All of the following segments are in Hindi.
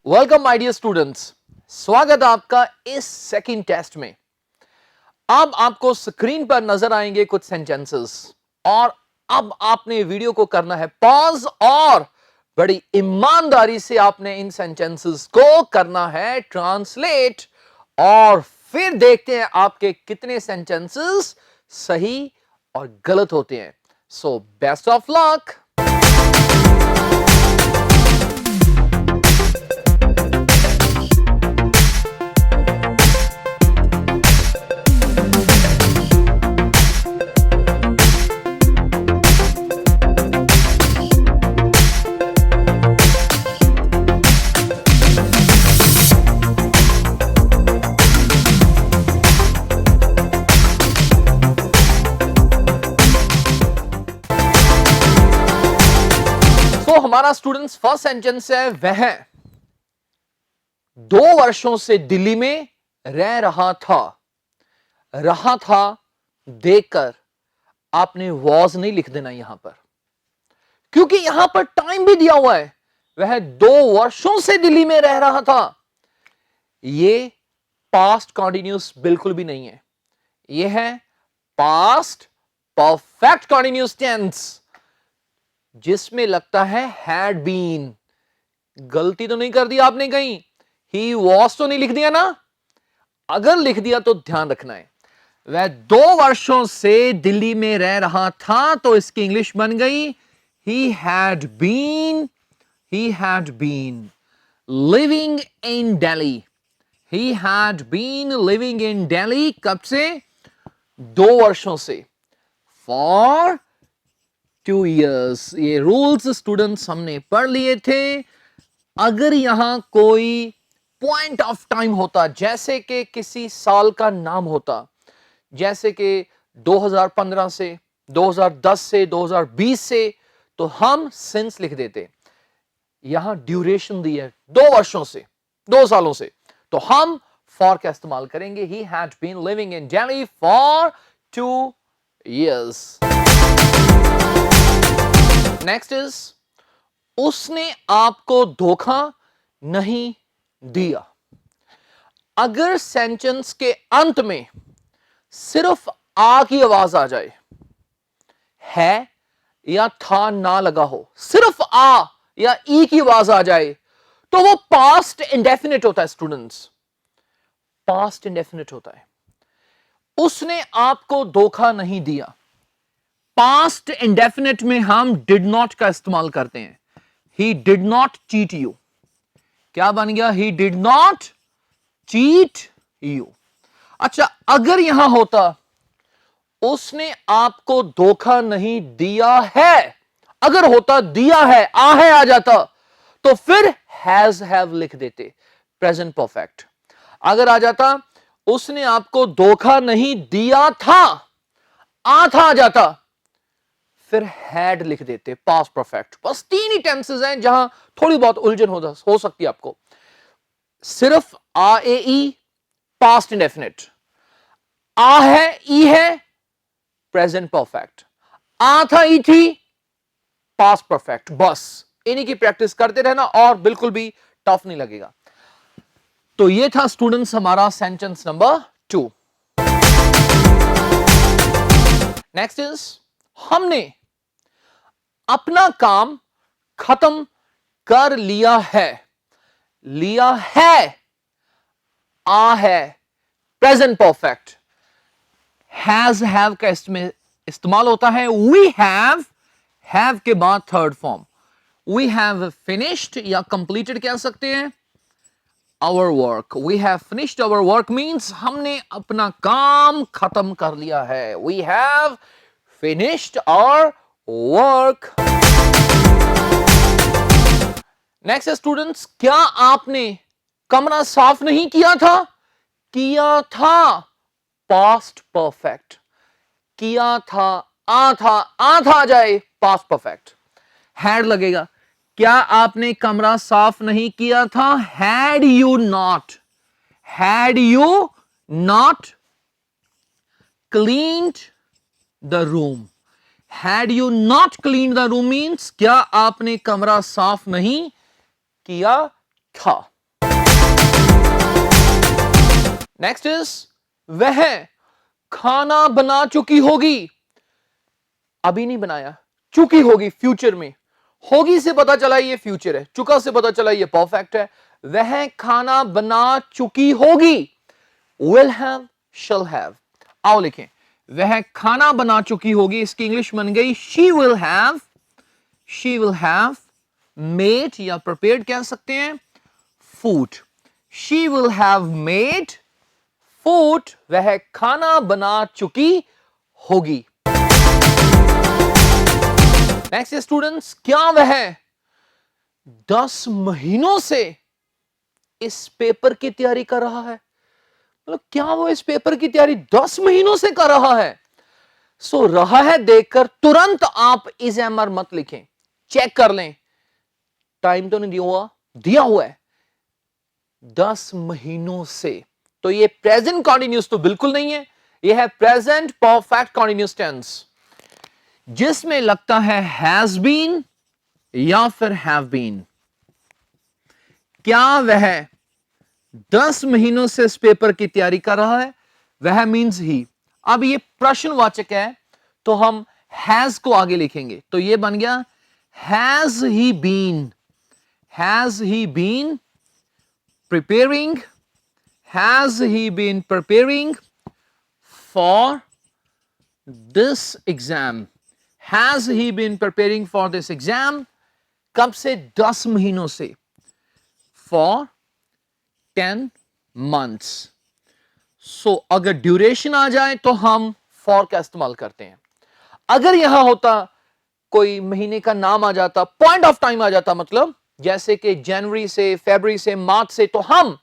वेलकम माय डियर स्टूडेंट्स, स्वागत है आपका इस सेकंड टेस्ट में। अब आपको स्क्रीन पर नजर आएंगे कुछ सेंटेंसेस और अब आपने वीडियो को करना है पॉज और बड़ी ईमानदारी से आपने इन सेंटेंसेस को करना है ट्रांसलेट और फिर देखते हैं आपके कितने सेंटेंसेस सही और गलत होते हैं। So best of luck. तो हमारा स्टूडेंट्स फर्स्ट सेंटेंस है, वह 2 वर्षों से दिल्ली में रह रहा था देखकर आपने वॉज नहीं लिख देना यहां पर, क्योंकि यहां पर टाइम भी दिया हुआ है। वह 2 वर्षों से दिल्ली में रह रहा था। यह पास्ट कॉन्टिन्यूस बिल्कुल भी नहीं है, यह है पास्ट परफेक्ट कॉन्टिन्यूस टेंस जिसमें लगता है हैड बीन। गलती तो नहीं कर दी आपने कहीं, ही वॉज तो नहीं लिख दिया ना? अगर लिख दिया तो ध्यान रखना है। वह 2 वर्षों से दिल्ली में रह रहा था तो इसकी इंग्लिश बन गई he had been living in Delhi. He had been living in Delhi कब से? 2 वर्षों से, for 2 years। ये रूल्स स्टूडेंट्स हमने पढ़ लिए थे। अगर यहां कोई पॉइंट ऑफ टाइम होता, जैसे कि किसी साल का नाम होता, जैसे कि 2015 से 2010 से 2020 से, तो हम सिंस लिख देते। यहां ड्यूरेशन दी है 2 वर्षों से, 2 सालों से, तो हम फॉर का इस्तेमाल करेंगे। He had been living in Delhi for 2 years। Next is, उसने आपको धोखा नहीं दिया। अगर सेंटेंस के अंत में सिर्फ आ की आवाज आ जाए, है या था ना लगा हो, सिर्फ आ या ई की आवाज आ जाए, तो वो पास्ट इंडेफिनिट होता है स्टूडेंट्स, पास्ट इंडेफिनिट होता है। उसने आपको धोखा नहीं दिया, पास्ट इंडेफिनिट में हम डिड नॉट का इस्तेमाल करते हैं। He did not cheat you, क्या बन गया? He did not cheat you. अच्छा, अगर यहां होता उसने आपको धोखा नहीं दिया है, अगर होता दिया है, आ है आ जाता, तो फिर हैज हैव लिख देते, प्रेजेंट परफेक्ट। अगर आ जाता उसने आपको धोखा नहीं दिया था, आ था आ जाता, फिर हैड लिख देते, पास्ट परफेक्ट। बस 3 ही टेंसेस हैं जहां थोड़ी बहुत उलझन हो सकती है आपको। सिर्फ आ ए ई पास्ट इंडेफिनिट, आ है ई है प्रेजेंट परफेक्ट, आ था ई थी पास्ट परफेक्ट। बस इन्हीं की प्रैक्टिस करते रहना और बिल्कुल भी टफ नहीं लगेगा। तो ये था स्टूडेंट्स हमारा सेंटेंस नंबर 2। नेक्स्ट इज, हमने अपना काम खत्म कर लिया है। लिया है, आ है प्रेजेंट परफेक्ट, हैज हैव का इस्तेमाल होता है। वी हैव के बाद third form, we have finished या कंप्लीटेड कह सकते हैं our work. We have finished our work means हमने अपना काम खत्म कर लिया है। We have finished our work. Next students, क्या आपने कमरा साफ नहीं किया था? किया था पास्ट परफेक्ट, किया था, आ था आ जाए पास्ट परफेक्ट, हैड लगेगा। क्या आपने कमरा साफ नहीं किया था? Had you not cleaned the room. Had you not clean the room means क्या आपने कमरा साफ नहीं किया था। नेक्स्ट इज वह खाना बना चुकी होगी, अभी नहीं बनाया, चुकी होगी फ्यूचर में, होगी से पता चला ये फ्यूचर है, चुका से पता चला ये परफेक्ट है। वह खाना बना चुकी होगी, will have, shall have। आओ लिखें, वह खाना बना चुकी होगी, इसकी इंग्लिश बन गई she will have made या prepared कह सकते हैं food। she will have made food, वह खाना बना चुकी होगी। नेक्स्ट स्टूडेंट्स, क्या वह 10 महीनों से इस पेपर की तैयारी कर रहा है? मतलब क्या वो इस पेपर की तैयारी 10 महीनों से कर रहा है? सो रहा है देखकर तुरंत आप इज एमआर मत लिखें, चेक कर लें, टाइम तो नहीं दिया हुआ है 10 महीनों से, तो ये प्रेजेंट कॉन्टिन्यूस तो बिल्कुल नहीं है, ये है प्रेजेंट परफेक्ट कॉन्टिन्यूस टेंस, जिसमें लगता है हैज बीन या फिर हैव बीन। क्या वह 10 महीनों से इस पेपर की तैयारी कर रहा है? वह मींस ही। अब ये प्रश्नवाचक है तो हम हैज को आगे लिखेंगे, तो ये बन गया has he been preparing, has he been preparing for this exam, has he been preparing for this exam. कब से? 10 महीनों से, फॉर 10 months। सो अगर ड्यूरेशन आ जाए तो हम फॉर का इस्तेमाल करते हैं। अगर यहां होता कोई महीने का नाम आ जाता, पॉइंट ऑफ टाइम आ जाता, मतलब जैसे कि जनवरी से, फरवरी से, मार्च से, तो हम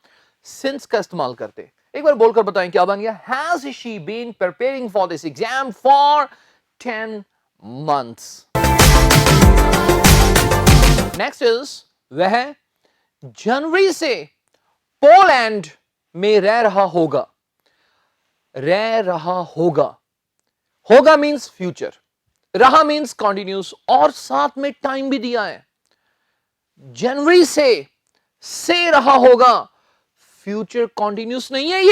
सिंस का इस्तेमाल करते। एक बार बोलकर बताएं क्या बन गया? Has she been preparing for this exam for 10 months। Next is वह जनवरी से पोलैंड में रह रहा होगा, होगा मींस फ्यूचर, रहा मींस कॉन्टिन्यूस, और साथ में टाइम भी दिया है। जनवरी से रहा होगा, फ्यूचर कॉन्टिन्यूस नहीं है,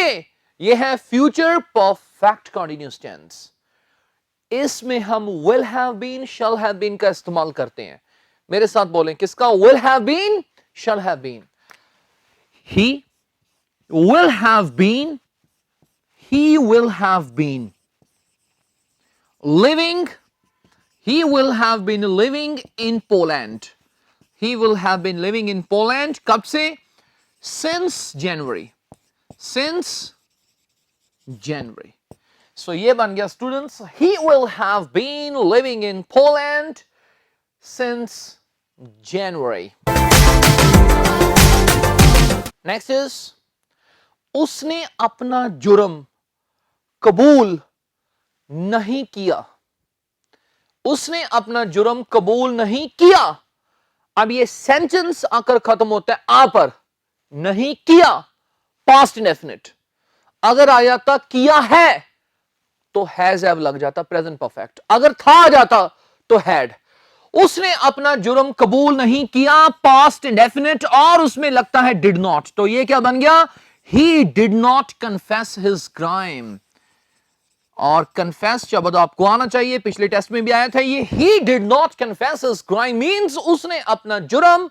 ये है फ्यूचर परफेक्ट कॉन्टिन्यूस टेंस। इसमें हम will have been, shall have been का इस्तेमाल करते हैं। मेरे साथ बोलें, किसका? Will have been, shall have been. He will have been living, he will have been living in Poland, he will have been living in Poland। कब से? Since January, so ये बन गया students, he will have been living in Poland since January। Next is उसने अपना जुर्म कबूल नहीं किया, उसने अपना जुर्म कबूल नहीं किया। अब ये सेंटेंस आकर खत्म होता है आ पर, नहीं किया पास्ट इंडेफिनिट। अगर आ जाता किया है तो हैज हैव लग जाता प्रेजेंट परफेक्ट, अगर था आ जाता तो हैड। उसने अपना जुर्म कबूल नहीं किया पास्ट इंडेफिनिट, और उसमें लगता है डिड नॉट, तो ये क्या बन गया? He did not confess his crime. और कन्फेस शब्द आपको आना चाहिए, पिछले टेस्ट में भी आया था ये। He did not confess his crime means उसने अपना जुर्म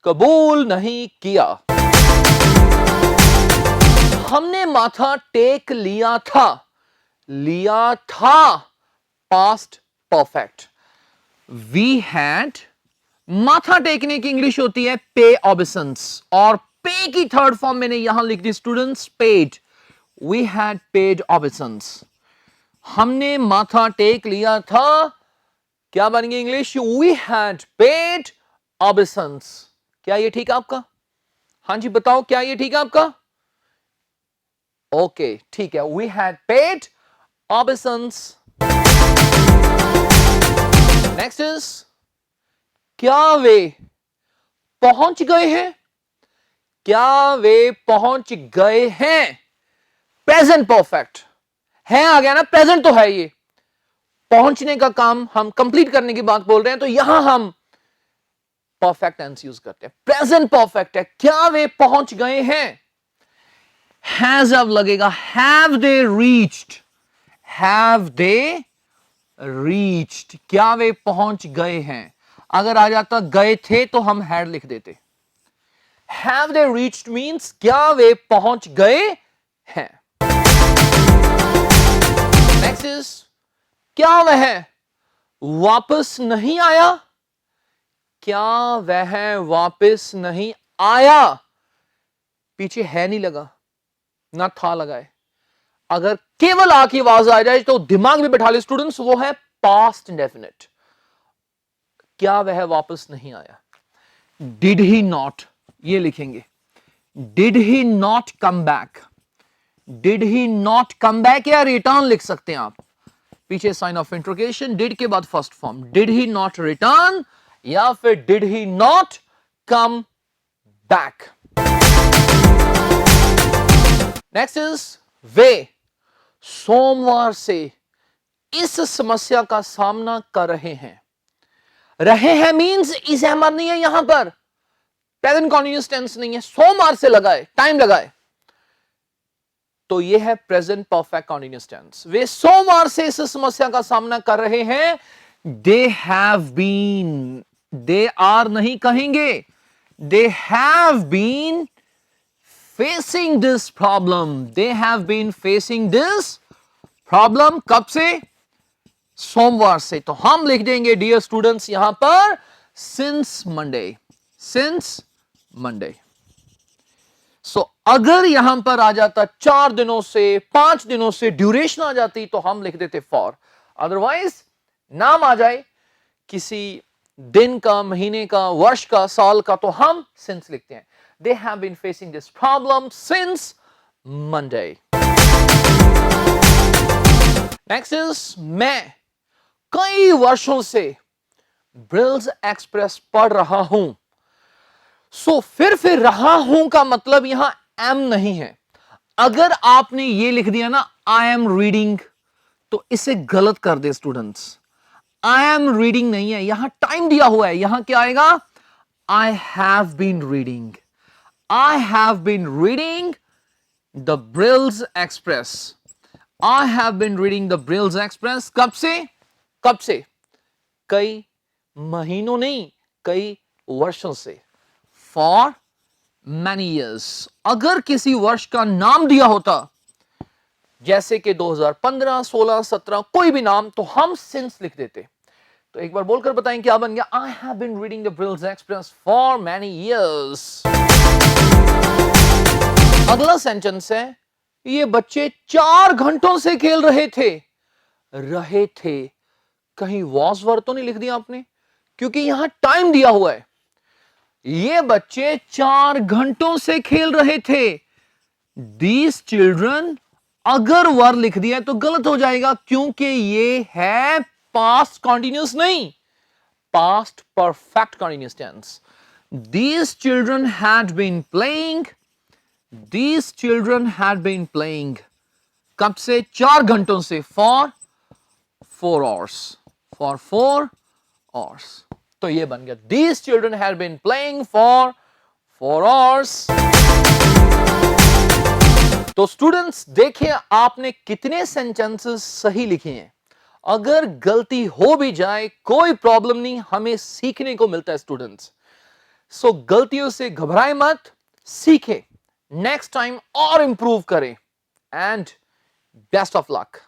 कबूल नहीं किया। हमने माथा टेक लिया था पास्ट परफेक्ट। वी हैड, माथा टेकने की इंग्लिश होती है पे ऑबिसेंस, और पे की थर्ड फॉर्म मैंने यहां लिख दी students, paid. We had paid obeisance, हमने माथा टेक लिया था, क्या बन गई English? We had paid obeisance. क्या ये ठीक है आपका? हाँ जी बताओ, क्या ये ठीक है आपका? ओके ठीक है, we had paid obeisance. Next is क्या वे पहुंच गए हैं, क्या वे पहुंच गए हैं। प्रेजेंट परफेक्ट है, आ गया ना, प्रेजेंट तो है, ये पहुंचने का काम हम कंप्लीट करने की बात बोल रहे हैं, तो यहां हम परफेक्ट टेंस यूज करते हैं। प्रेजेंट परफेक्ट है, क्या वे पहुंच गए हैं। हैज अब लगेगा, have they reached, have they reached, क्या वे पहुंच गए हैं। अगर आ जाता गए थे तो हम हैड लिख देते। हैव दे रीच्ड मींस क्या वे पहुंच गए हैं। नेक्स्ट इज, क्या वह वापस नहीं आया, क्या वह वापस नहीं आया, पीछे है नहीं लगा ना था लगा है। अगर केवल आ की आवाज आ जाए तो दिमाग में बैठा ले स्टूडेंट्स, वो है पास्ट इंडेफिनिट। क्या वह वापस नहीं आया। डिड ही नॉट, ये लिखेंगे, did he not come back, did he not come back या रिटर्न लिख सकते हैं आप, पीछे साइन ऑफ इंट्रोगेशन, डिड के बाद first form, did he not return या फिर did he not come back. Next is, वे सोमवार से इस समस्या का सामना कर रहे हैं मींस इस अहमद नहीं है, यहां पर प्रेजेंट कॉन्टिन्यूअस टेंस नहीं है, सोमवार से लगाए, टाइम लगाए, तो यह है प्रेजेंट परफेक्ट कॉन्टिन्यूअस टेंस। वे सोमवार से इस समस्या का सामना कर रहे हैं। They have been, they are नहीं कहेंगे, they have been facing this problem, they have been facing this problem, कब से, सोमवार से। तो हम लिख देंगे डियर स्टूडेंट्स यहां पर सिंस मंडे, सिंस मंडे। सो अगर यहां पर आ जाता 4 दिनों से, 5 दिनों से ड्यूरेशन आ जाती तो हम लिख देते फॉर। अदरवाइज नाम आ जाए किसी दिन का, महीने का, वर्ष का, साल का, तो हम सिंस लिखते हैं। They have been facing this problem since Monday. Next is, मैं कई वर्षों से ब्रिल्स एक्सप्रेस पढ़ रहा हूं। सो फिर रहा हूं का मतलब यहां एम नहीं है। अगर आपने ये लिख दिया ना आई एम रीडिंग, तो इसे गलत कर दे स्टूडेंट्स। आई एम रीडिंग नहीं है, यहां टाइम दिया हुआ है, यहां क्या आएगा, I have been reading, I have been reading the Brills Express, I have been reading the Brills Express. कब से, कब से, कई महीनों नहीं, कई वर्षों से, फॉर मैनी ईयर्स। अगर किसी वर्ष का नाम दिया होता जैसे कि 2015, 16, 17, कोई भी नाम, तो हम सिंस लिख देते। तो एक बार बोलकर बताएं क्या बन गया, I have been reading the Brills Express for many years. अगला सेंटेंस है, ये बच्चे 4 घंटों से खेल रहे थे, रहे थे, कहीं वॉज वर्ड तो नहीं लिख दिया आपने, क्योंकि यहां टाइम दिया हुआ है। ये बच्चे 4 घंटों से खेल रहे थे, दीज चिल्ड्रन, अगर वर्ड लिख दिया तो गलत हो जाएगा, क्योंकि ये है पास्ट कॉन्टिन्यूअस नहीं, past perfect continuous tense. These children had been playing, these children had been playing, कब से, 4 घंटों से, फॉर 4 hours, फॉर 4 hours। तो ये बन गया, these children had been playing for 4 hours। तो स्टूडेंट्स देखिए आपने कितने सेंटेंसेस सही लिखे हैं। अगर गलती हो भी जाए कोई प्रॉब्लम नहीं, हमें सीखने को मिलता है स्टूडेंट्स। सो गलतियों से घबराए मत, सीखें, नेक्स्ट टाइम और इंप्रूव करें, एंड बेस्ट ऑफ लक।